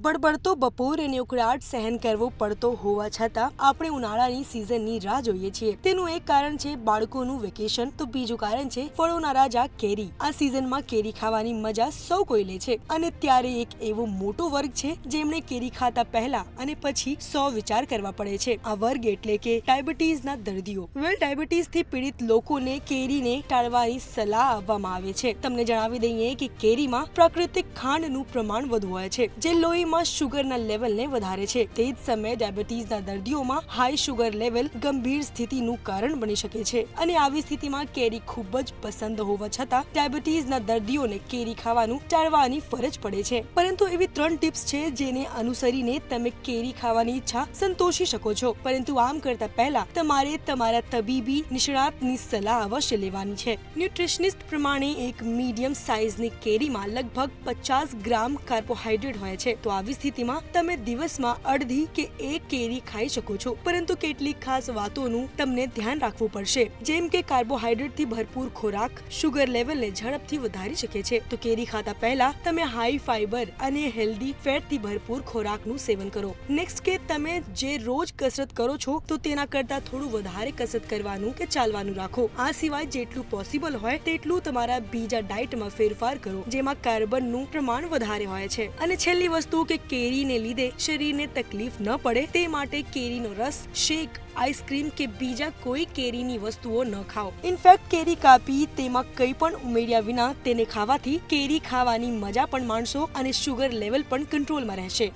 બળબડતો બપોર અને ઉકળાટ સહન કરવો પડતો હોવા છતાં આપણે ઉનાળાની સિઝનની રાહ જોઈએ છીએ. તેનું એક કારણ છે બાળકોનું વેકેશન, તો બીજું કારણ છે ફળોના રાજા કેરી. આ સિઝનમાં કેરી ખાવાની મજા સૌ કોઈ લે છે અને ત્યારે એક એવો મોટો વર્ગ છે જેમણે કેરી ખાતા પહેલા અને પછી 100 વિચાર કરવા પડે છે. આ વર્ગ એટલે કે ડાયાબિટીસના દર્દીઓ. ડાયાબિટીસથી પીડિત લોકોને કેરીને ટાળવાની સલાહ આપવામાં આવે છે. તમને જણાવી દઈએ કે કેરીમાં પ્રાકૃતિક ખાંડનું પ્રમાણ વધુ હોય છે, જે લોહીમાં શુગરના લેવલને વધારે છે. તે જ સમયે ડાયાબિટીસના દર્દીઓમાં હાઈ શુગર લેવલ ગંભીર સ્થિતિનું કારણ બની શકે છે અને આવી સ્થિતિમાં કેરી ખૂબ જ પસંદ હોવા છતાં ડાયાબિટીસના દર્દીઓને કેરી ખાવાનું ટાળવાની ફરજ પડે છે. પરંતુ એવી 3 ટિપ્સ છે જેને અનુસરીને તમે કેરી ખાવાની ઈચ્છા સંતોષી શકો છો. પરંતુ આમ કરતા પહેલા તમારે તમારા તબીબી નિષ્ણાતની સલાહ અવશ્ય લેવાની છે. ન્યુટ્રિશનિસ્ટ પ્રમાણે એક મીડિયમ સાઇઝની કેરીમાં લગભગ 50 ગ્રામ કાર્બોહાઈડ્રેટ હોય છે. તો આવી સ્થિતિમાં તમે દિવસમાં અડધી કે 1 કેરી ખાઈ શકો છો. પરંતુ કેટલીક ખાસ વાતોનું તમને ધ્યાન રાખવું પડશે, જેમ કે કાર્બોહાઈડ્રેટથી ભરપૂર ખોરાક શુગર લેવલને ઝડપથી વધારી શકે છે. તો કેરી ખાતા પહેલા તમે હાઈ ફાઈબર અને હેલ્ધી ફેટથી ભરપૂર ખોરાકનું સેવન કરો. નેક્સ્ટ કે તમે જે રોજ કસરત કરો છો તો તેના કરતા થોડું વધારે કસરત કરવાનું કે ચાલવાનું રાખો. આ સિવાય જેટલું પોસિબલ હોય તેટલું તમારા બીજા ડાયટમાં ફેરફાર કરો, જેમાં કાર્બનનું પ્રમાણ વધારે હોય છે. અને છેલ્લી વસ્તુ કે કેરીને લીધે શરીરને તકલીફ ન પડે તે માટે કેરીનો રસ, શેક, આઈસ્ક્રીમ કે બીજા કોઈ કેરીની વસ્તુઓ ન ખાઓ. ઇનફેક્ટ કેરી કાપી તેમાં કંઈ પણ ઉમેર્યા વિના તેને ખાવાથી કેરી ખાવાની મજા પણ માણશો અને શુગર લેવલ પણ કંટ્રોલમાં રહેશે.